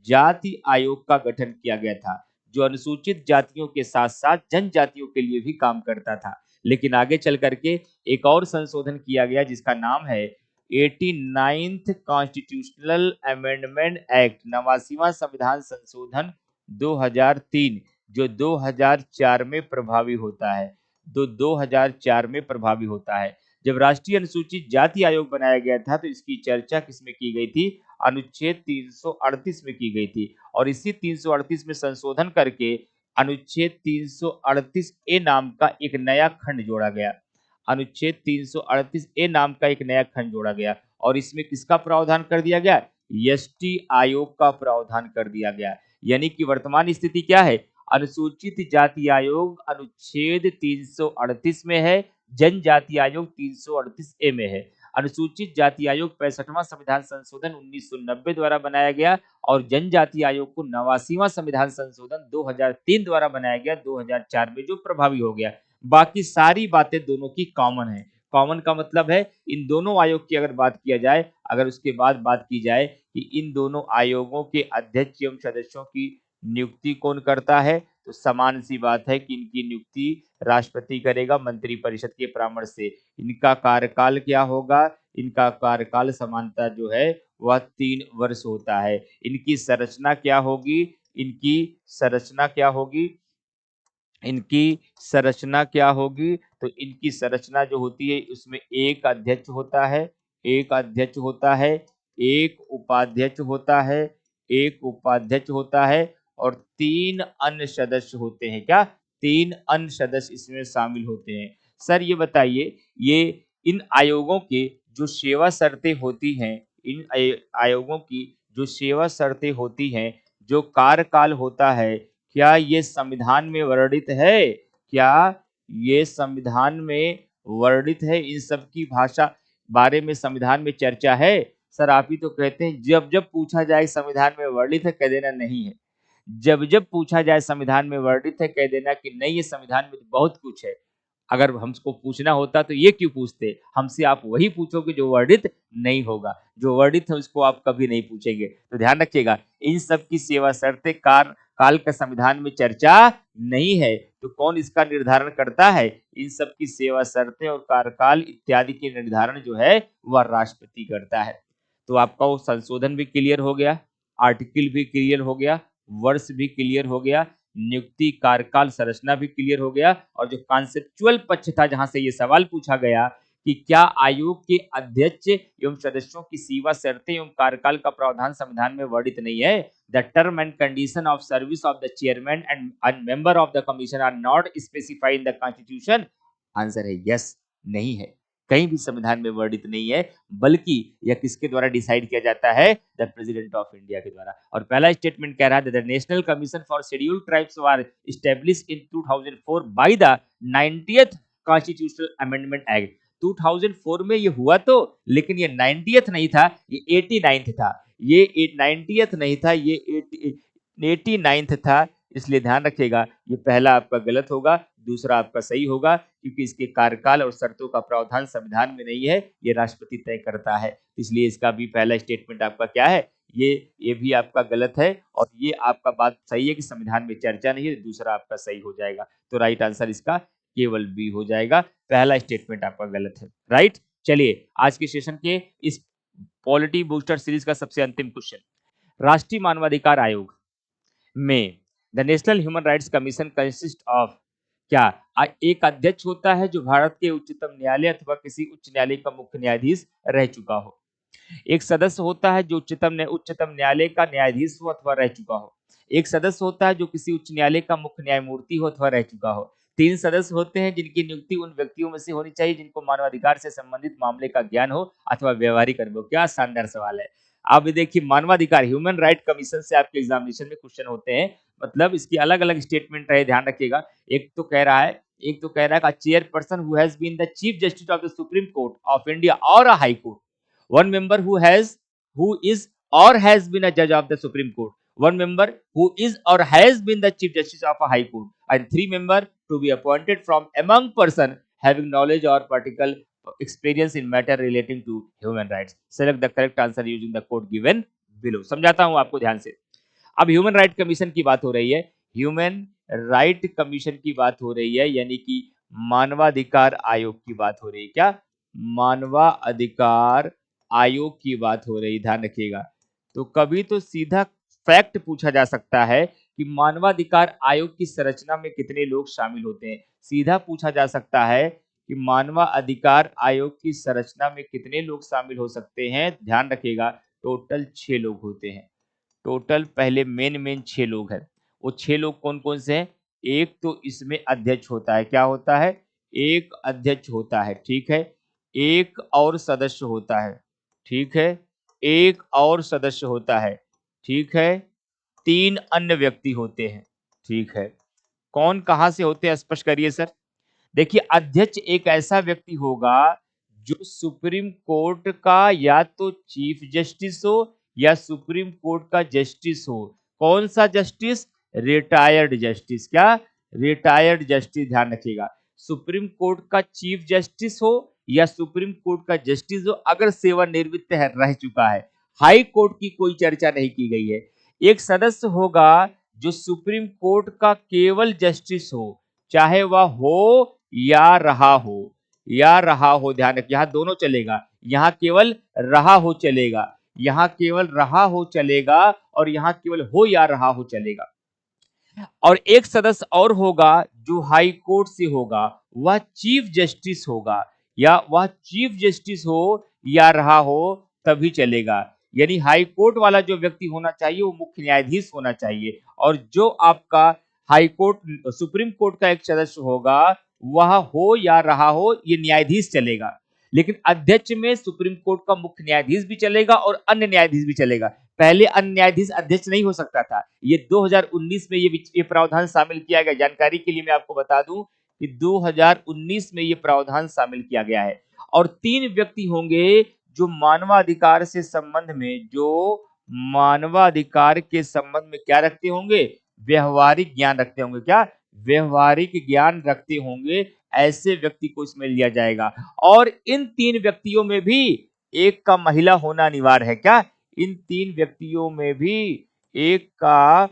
जाति आयोग का गठन किया गया था, जो अनुसूचित जातियों के साथ साथ जनजातियों के लिए भी काम करता था। लेकिन आगे चल करके एक और संशोधन किया गया जिसका नाम है 89th कॉन्स्टिट्यूशनल अमेंडमेंट एक्ट, 89वां संविधान संशोधन 2003, जो 2004 में प्रभावी होता है। 2004 में प्रभावी होता है। जब राष्ट्रीय अनुसूचित जाति आयोग बनाया गया था तो इसकी चर्चा किसमें की गई थी? अनुच्छेद 338 में की गई थी और इसी 338 में संशोधन करके अनुच्छेद 338 ए नाम का एक नया खंड जोड़ा गया। अनुच्छेद 338 ए नाम का एक नया खंड जोड़ा गया और इसमें किसका प्रावधान कर दिया गया? एसटी आयोग का प्रावधान कर दिया गया। यानी कि वर्तमान स्थिति क्या है? अनुसूचित जाति आयोग अनुच्छेद 338 में है, जनजाति आयोग 338 ए में है। अनुसूचित जाति आयोग 65वां संविधान संशोधन 1990 द्वारा बनाया गया और जनजाति आयोग को 89वां संविधान संशोधन 2003 द्वारा बनाया गया, 2004 में जो प्रभावी हो गया। बाकी सारी बातें दोनों की कॉमन है। कॉमन का मतलब है इन दोनों आयोग की अगर बात किया जाए, अगर उसके बाद बात की जाए कि इन दोनों आयोगों के अध्यक्ष एवं सदस्यों की नियुक्ति कौन करता है, तो समान सी बात है कि इनकी नियुक्ति राष्ट्रपति करेगा मंत्रिपरिषद के परामर्श से। इनका कार्यकाल क्या होगा? इनका कार्यकाल समानता जो है वह 3 वर्ष होता है। इनकी संरचना क्या होगी? इनकी संरचना क्या होगी? इनकी संरचना क्या होगी? तो इनकी संरचना जो होती है उसमें एक अध्यक्ष होता है, एक अध्यक्ष होता है, एक उपाध्यक्ष होता है, एक उपाध्यक्ष होता है और 3 अन्य सदस्य होते हैं। क्या? 3 अन्य सदस्य इसमें शामिल होते हैं। सर ये बताइए, ये इन आयोगों के जो सेवा शर्तें होती हैं, इन आयोगों की जो सेवा शर्तें होती हैं, जो कार्यकाल होता है, क्या ये संविधान में वर्णित है? क्या ये संविधान में वर्णित है? इन सब की भाषा बारे में संविधान में चर्चा है? सर आप ही तो कहते हैं जब जब पूछा जाए संविधान में वर्णित है, कह देना नहीं है। जब जब पूछा जाए संविधान में वर्णित है, कह देना कि नहीं, ये संविधान में तो बहुत कुछ है। अगर हमको पूछना होता तो ये क्यों पूछते? हमसे आप वही पूछोगे जो वर्णित नहीं होगा, जो वर्णित है उसको आप कभी नहीं पूछेंगे। तो ध्यान रखिएगा, इन सब की सेवा शर्तें काल का संविधान में चर्चा नहीं है। तो कौन इसका निर्धारण करता है? इन सब की सेवा शर्तें और कार्यकाल इत्यादि के निर्धारण जो है वह राष्ट्रपति करता है। तो आपका वो संशोधन भी क्लियर हो गया, आर्टिकल भी क्लियर हो गया, वर्ष भी क्लियर हो गया, नियुक्ति कार्यकाल संरचना भी क्लियर हो गया, और जो कॉन्सेप्चुअल पक्ष था जहां से ये सवाल पूछा गया कि क्या आयोग के अध्यक्ष एवं सदस्यों की सेवा शर्तें एवं कार्यकाल का प्रावधान संविधान में वर्णित नहीं है, the term and condition of service of the chairman and member of the commission are not specified in the constitution. Answer है यस, नहीं है, कहीं भी संविधान में वर्णित नहीं है, बल्कि यह किसके द्वारा डिसाइड किया जाता है? द प्रेसिडेंट ऑफ इंडिया के द्वारा। और पहला स्टेटमेंट कह रहा है the national commission for scheduled tribes were established in 2004 by the 90th constitutional amendment act. 2004 में ये हुआ तो, लेकिन ये 90th नहीं था, ये 89th था। ये 90th नहीं था, ये 89th था। इसलिए ध्यान रखिएगा, ये पहला आपका गलत होगा, दूसरा आपका सही होगा, क्योंकि इसके कार्यकाल और शर्तों का प्रावधान संविधान में नहीं है, ये राष्ट्रपति तय करता है। इसलिए इसका भी पहला स्टेटमेंट आपका क्या है? ये भी आपका गलत है, और ये आपका बात सही है कि संविधान में चर्चा नहीं है, दूसरा आपका सही हो जाएगा। तो राइट आंसर इसका केवल बी हो जाएगा, पहला स्टेटमेंट आपका गलत है। राइट, चलिए आज के सेशन के इस पॉलिटी बूस्टर सीरीज का सबसे अंतिम क्वेश्चन, राष्ट्रीय मानवाधिकार आयोग में the national human rights commission consist of, क्या एक अध्यक्ष होता है जो भारत के उच्चतम न्यायालय अथवा किसी उच्च न्यायालय का मुख्य न्यायाधीश रह चुका हो, एक सदस्य होता है जो उच्चतम न्यायालय का न्यायाधीश हो अथवा रह चुका हो, एक सदस्य होता है जो किसी उच्च न्यायालय का मुख्य न्यायमूर्ति हो अथवा रह चुका हो, 3 सदस्य होते हैं जिनकी नियुक्ति उन व्यक्तियों में से होनी चाहिए जिनको मानवाधिकार से संबंधित मामले का ज्ञान हो अथवा व्यवहारिक अनुभव। क्या शानदार सवाल है। अब देखिए, मानवाधिकार ह्यूमन राइट कमीशन से आपके एग्जामिनेशन में क्वेश्चन होते हैं, मतलब इसकी अलग अलग स्टेटमेंट रहे, ध्यान रखिएगा। एक तो कह रहा है chairperson who has been the chief justice of the supreme court of India और a high court, one member who is or has been a judge of the Supreme Court, one member who is or has been the Chief Justice of a High Court, and 3 members to be appointed from among person having knowledge or particular experience in matter relating to human rights. Select the correct answer using the code given below. समझाता हूं आपको ध्यान से। अब human right commission की बात हो रही है, ह्यूमन राइट कमीशन की बात हो रही है, यानी कि मानवाधिकार आयोग की बात हो रही है। क्या? मानवाधिकार आयोग की बात हो रही, ध्यान रखिएगा। तो कभी तो सीधा फैक्ट पूछा जा सकता है कि मानवाधिकार आयोग की संरचना में कितने लोग शामिल होते हैं, सीधा पूछा जा सकता है कि मानवाधिकार आयोग की संरचना में कितने लोग शामिल हो सकते हैं। ध्यान रखिएगा, टोटल 6 लोग होते हैं, टोटल पहले मेन 6 लोग हैं। वो 6 लोग कौन कौन से हैं? एक तो इसमें अध्यक्ष होता है, क्या होता है? एक अध्यक्ष होता है, ठीक है। एक और सदस्य होता है, ठीक है। एक और सदस्य होता है, ठीक है। 3 अन्य व्यक्ति होते हैं, ठीक है। कौन कहां से होते हैं, स्पष्ट करिए सर। देखिए, अध्यक्ष एक ऐसा व्यक्ति होगा जो सुप्रीम कोर्ट का या तो चीफ जस्टिस हो या सुप्रीम कोर्ट का जस्टिस हो। कौन सा जस्टिस? Retired justice. क्या? रिटायर्ड जस्टिस, ध्यान रखिएगा। सुप्रीम कोर्ट का चीफ जस्टिस हो या सुप्रीम कोर्ट का जस्टिस हो, अगर सेवानिवृत्त है, रह चुका है, हाई कोर्ट की कोई चर्चा नहीं की गई है। एक सदस्य होगा जो सुप्रीम कोर्ट का केवल जस्टिस हो, चाहे वह हो या रहा हो, ध्यान रखिए, यहां दोनों चलेगा, यहां केवल रहा हो चलेगा, यहां केवल रहा हो चलेगा, और यहां केवल हो या रहा हो चलेगा। और एक सदस्य और होगा जो हाई कोर्ट से होगा, वह चीफ जस्टिस होगा, या वह चीफ जस्टिस हो या रहा हो तभी चलेगा। यानी हाई कोर्ट वाला जो व्यक्ति होना चाहिए वो मुख्य न्यायाधीश होना चाहिए, और जो आपका हाई कोर्ट सुप्रीम कोर्ट का एक सदस्य होगा, वह हो या रहा हो ये न्यायाधीश चलेगा। लेकिन अध्यक्ष में सुप्रीम कोर्ट का मुख्य न्यायाधीश भी चलेगा और अन्य न्यायाधीश भी चलेगा। पहले अन्य न्यायाधीश अध्यक्ष नहीं हो सकता था, ये 2019 में ये प्रावधान शामिल किया गया। जानकारी के लिए मैं आपको बता दूं कि 2019 में ये प्रावधान शामिल किया गया है। और 3 व्यक्ति होंगे जो मानवाधिकार से संबंध में, जो मानवाधिकार के संबंध में क्या रखते होंगे, व्यवहारिक ज्ञान रखते होंगे। क्या व्यवहारिक ज्ञान रखते होंगे, ऐसे व्यक्ति को इसमें लिया जाएगा। और इन 3 व्यक्तियों में भी एक का महिला होना अनिवार्य है। क्या इन 3 व्यक्तियों में भी एक का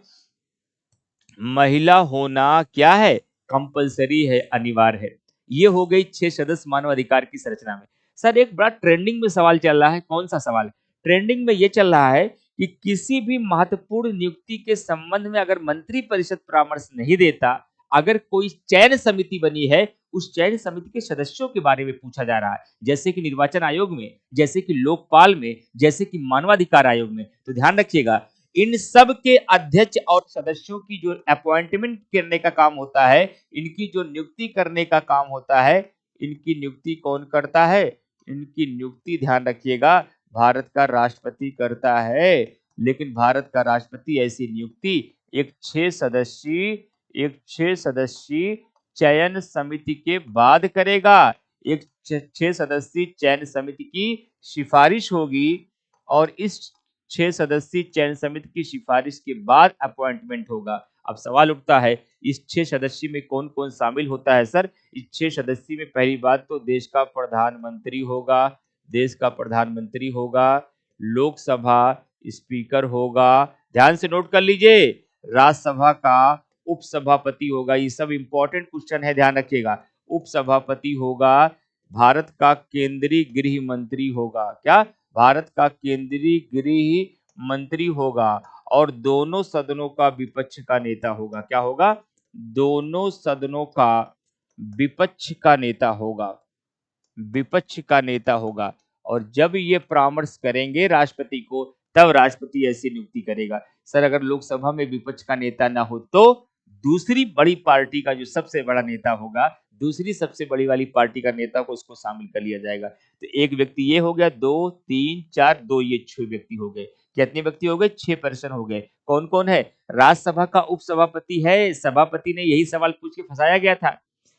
महिला होना क्या है, कंपलसरी है, अनिवार्य है। ये हो गई 6 सदस्य मानवाधिकार की संरचना में। सर एक बड़ा ट्रेंडिंग में सवाल चल रहा है, कौन सा सवाल? ट्रेंडिंग में ये चल रहा है कि किसी भी महत्वपूर्ण नियुक्ति के संबंध में अगर मंत्री परिषद परामर्श नहीं देता, अगर कोई चयन समिति बनी है, उस चयन समिति के सदस्यों के बारे में पूछा जा रहा है, जैसे कि निर्वाचन आयोग में, जैसे कि लोकपाल में, जैसे कि मानवाधिकार आयोग में। तो ध्यान रखिएगा, इन सब के अध्यक्ष और सदस्यों की जो अपॉइंटमेंट करने का काम होता है, इनकी जो नियुक्ति करने का काम होता है, इनकी नियुक्ति कौन करता है? इनकी नियुक्ति ध्यान रखिएगा भारत का राष्ट्रपति करता है। लेकिन भारत का राष्ट्रपति ऐसी नियुक्ति एक 6 सदस्यीय चयन समिति के बाद करेगा। एक 6 सदस्यीय चयन समिति की सिफारिश होगी, और इस 6 सदस्यीय चयन समिति की सिफारिश के बाद अपॉइंटमेंट होगा। अब सवाल उठता है, इस 6 सदस्य में कौन कौन शामिल होता है? सर इस 6 सदस्य में पहली बात तो देश का प्रधानमंत्री होगा, देश का प्रधानमंत्री होगा, लोकसभा स्पीकर होगा, ध्यान से नोट कर लीजिए, राज्यसभा का उपसभापति होगा। ये सब इंपॉर्टेंट क्वेश्चन है, ध्यान रखिएगा। उपसभापति होगा, भारत का केंद्रीय गृह मंत्री होगा। क्या भारत का केंद्रीय गृह मंत्री होगा, और दोनों सदनों का विपक्ष का नेता होगा। क्या होगा? दोनों सदनों का विपक्ष का नेता होगा, विपक्ष का नेता होगा। और जब ये परामर्श करेंगे राष्ट्रपति को, तब राष्ट्रपति ऐसी नियुक्ति करेगा। सर अगर लोकसभा में विपक्ष का नेता ना हो तो दूसरी बड़ी पार्टी का जो सबसे बड़ा नेता होगा, दूसरी सबसे बड़ी वाली पार्टी का नेता को उसको शामिल कर लिया जाएगा। तो एक व्यक्ति ये हो गया, 2 3 4 2, ये 6 व्यक्ति हो गए। कितने व्यक्ति हो गए? 6 पर्सन हो गए। कौन कौन है? राज्यसभा का उपसभापति है, सभापति ने यही सवाल पूछ के फंसाया गया था।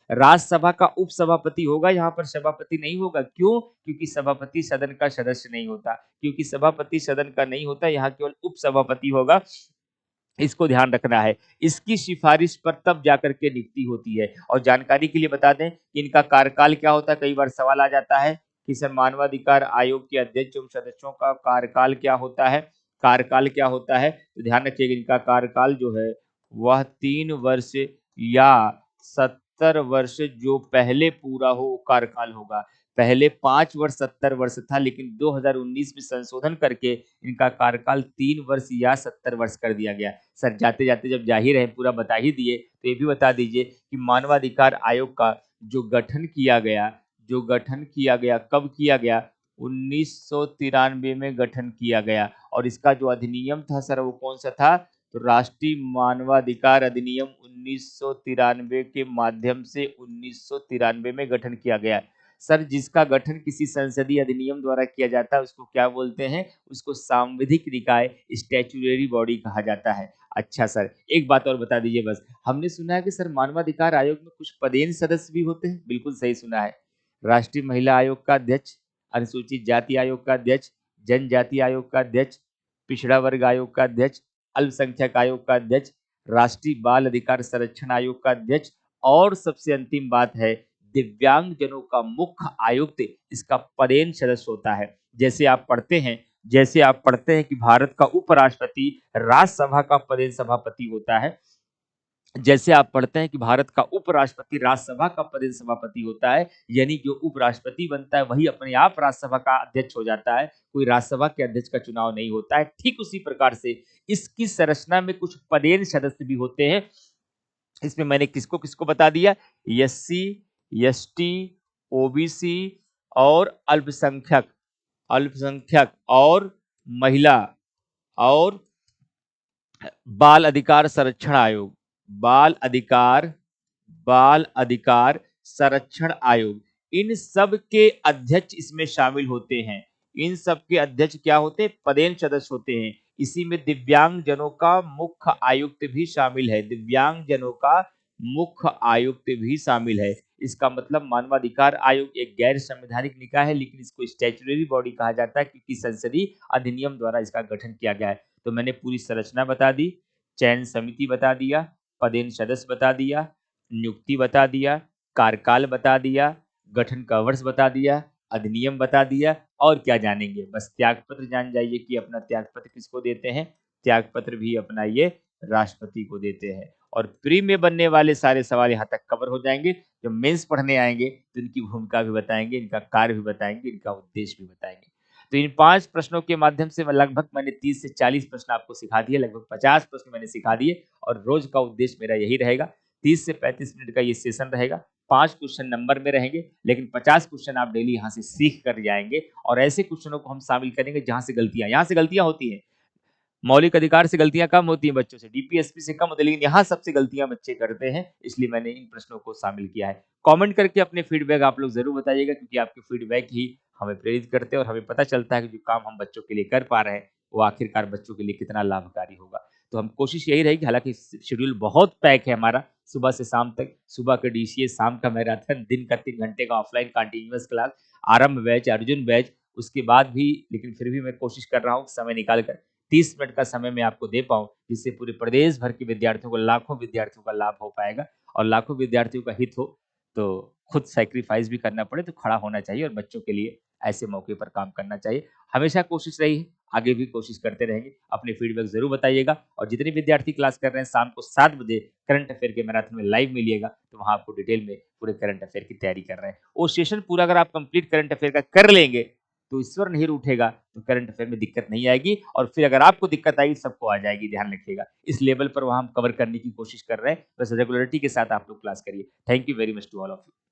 राज्यसभा का उपसभापति होगा, यहाँ पर सभापति नहीं होगा। क्यों? क्योंकि सभापति सदन का सदस्य नहीं होता, क्योंकि सभापति सदन का नहीं होता, यहाँ केवल उपसभापति होगा। इसको ध्यान रखना है। इसकी सिफारिश पर तब जाकर के नियुक्ति होती है। और जानकारी के लिए बता दें कि इनका कार्यकाल क्या होता है, कई बार सवाल आ जाता है कि सर मानवाधिकार आयोग के अध्यक्ष एवं सदस्यों का कार्यकाल क्या होता है, कार्यकाल क्या होता है? तो ध्यान रखिएगा, इनका कार्यकाल जो है वह 3 वर्ष या 70 वर्ष जो पहले पूरा हो वो कार्यकाल होगा। पहले 5 वर्ष 70 वर्ष था, लेकिन 2019 में संशोधन करके इनका कार्यकाल 3 वर्ष या 70 वर्ष कर दिया गया। सर जाते जाते जब जाहिर है पूरा बता ही दिए, तो ये भी बता दीजिए कि मानवाधिकार आयोग का जो गठन किया गया, जो गठन किया गया, कब किया गया? 1993 में गठन किया गया। और इसका जो अधिनियम था सर वो कौन सा था? तो राष्ट्रीय मानवाधिकार अधिनियम 1993 के माध्यम से 1993 में गठन किया गया। सर जिसका गठन किसी संसदीय अधिनियम द्वारा किया जाता है उसको क्या बोलते हैं? उसको सांविधिक निकाय, स्टैट्यूटरी बॉडी कहा जाता है। अच्छा सर एक बात और बता दीजिए बस, हमने सुना है कि सर मानवाधिकार आयोग में कुछ पदेन सदस्य भी होते हैं। बिल्कुल सही सुना है। राष्ट्रीय महिला आयोग का अध्यक्ष, अनुसूचित जाति आयोग का अध्यक्ष, जनजाति आयोग का अध्यक्ष, पिछड़ा वर्ग आयोग का अध्यक्ष, अल्पसंख्यक आयोग का अध्यक्ष, राष्ट्रीय बाल अधिकार संरक्षण आयोग का अध्यक्ष, और सबसे अंतिम बात है दिव्यांग जनों का मुख्य आयुक्त, इसका पदेन सदस्य होता है। जैसे आप पढ़ते हैं, जैसे आप पढ़ते हैं कि भारत का उपराष्ट्रपति राज्यसभा का पदेन सभापति होता है, जैसे आप पढ़ते हैं कि भारत का उपराष्ट्रपति राज्यसभा का पदेन सभापति होता है, यानी जो उपराष्ट्रपति बनता है वही अपने आप राज्यसभा का अध्यक्ष हो जाता है, कोई राज्यसभा के अध्यक्ष का चुनाव नहीं होता है। ठीक उसी प्रकार से इसकी संरचना में कुछ पदेन सदस्य भी होते हैं। इसमें मैंने किसको किसको बता दिया, एससी, एसटी, ओबीसी और अल्पसंख्यक, अल्पसंख्यक और महिला और बाल अधिकार संरक्षण आयोग, बाल अधिकार, बाल अधिकार संरक्षण आयोग, इन सब के अध्यक्ष इसमें शामिल होते हैं। इन सब के अध्यक्ष क्या होते हैं, पदेन सदस्य होते हैं। इसी में दिव्यांग जनों का मुख्य आयुक्त भी शामिल है, दिव्यांग जनों का मुख्य आयुक्त भी शामिल है। इसका मतलब मानवाधिकार आयोग एक गैर संवैधानिक निकाय है, लेकिन इसको स्टैट्यूटरी बॉडी कहा जाता है क्योंकि संसदीय अधिनियम द्वारा इसका गठन किया गया है। तो मैंने पूरी संरचना बता दी, चयन समिति बता दिया, पदेन सदस्य बता दिया, नियुक्ति बता दिया, कार्यकाल बता दिया, गठन का वर्ष बता दिया, अधिनियम बता दिया, और क्या जानेंगे, बस त्यागपत्र जान जाइए कि अपना त्यागपत्र किसको देते हैं, त्यागपत्र भी अपना ये राष्ट्रपति को देते हैं। और प्री में बनने वाले सारे सवाल यहाँ तक कवर हो जाएंगे। जब मेंस पढ़ने आएंगे तो इनकी भूमिका भी बताएंगे, इनका कार्य भी बताएंगे, इनका उद्देश्य भी बताएंगे। तो इन 5 प्रश्नों के माध्यम से लगभग मैंने 30 से 40 प्रश्न आपको सिखा दिए, लगभग 50 प्रश्न मैंने सिखा दिए, और रोज का उद्देश्य मेरा यही रहेगा, 30 से 35 मिनट का ये सेशन रहेगा। 5 क्वेश्चन नंबर में रहेंगे, लेकिन 50 क्वेश्चन आप डेली यहाँ से सीख कर जाएंगे, और ऐसे क्वेश्चनों को हम शामिल करेंगे जहाँ से गलतियां, यहाँ से गलतियां होती हैं, मौलिक अधिकार से गलतियां कम होती हैं बच्चों से, डीपीएसपी से कम होती है, लेकिन यहाँ सबसे गलतियां बच्चे करते हैं, इसलिए मैंने इन प्रश्नों को शामिल किया है। कमेंट करके अपने फीडबैक आप लोग जरूर बताइएगा, क्योंकि आपके फीडबैक ही हमें प्रेरित करते हैं और हमें पता चलता है कि जो काम हम बच्चों के लिए कर पा रहे हैं वो आखिरकार बच्चों के लिए कितना लाभकारी होगा। तो हम कोशिश यही रहेगी, हालांकि शेड्यूल बहुत पैक है हमारा, सुबह से शाम तक, सुबह का डीसीएस, शाम का मैराथन, दिन का 3 घंटे का ऑफलाइन कंटिन्यूअस क्लास, आरंभ बैच, अर्जुन बैच, उसके बाद भी, लेकिन फिर भी मैं कोशिश कर रहा हूँ समय निकाल कर 30 मिनट का समय मैं आपको दे पाऊं, जिससे पूरे प्रदेश भर के विद्यार्थियों को, लाखों विद्यार्थियों का लाभ हो पाएगा। और लाखों विद्यार्थियों का हित हो तो खुद सैक्रिफाइस भी करना पड़े तो खड़ा होना चाहिए, और बच्चों के लिए ऐसे मौके पर काम करना चाहिए। हमेशा कोशिश रही है, आगे भी कोशिश करते रहेंगे। अपने फीडबैक जरूर बताइएगा, और जितने विद्यार्थी क्लास कर रहे हैं शाम को 7 बजे करंट अफेयर के मैराथन में लाइव मिलिएगा, तो वहां आपको डिटेल में पूरे करंट अफेयर की तैयारी कर रहे हैं। वो सेशन पूरा अगर आप कंप्लीट करंट अफेयर का कर लेंगे तो ईश्वर नहीं रूठेगा, तो करंट अफेयर में दिक्कत नहीं आएगी, और फिर अगर आपको दिक्कत आएगी सबको आ जाएगी, ध्यान रखिएगा। इस लेवल पर वहां हम कवर करने की कोशिश कर रहे हैं, बस रेगुलरिटी के साथ आप लोग क्लास करिए। Thank you very much to all of you.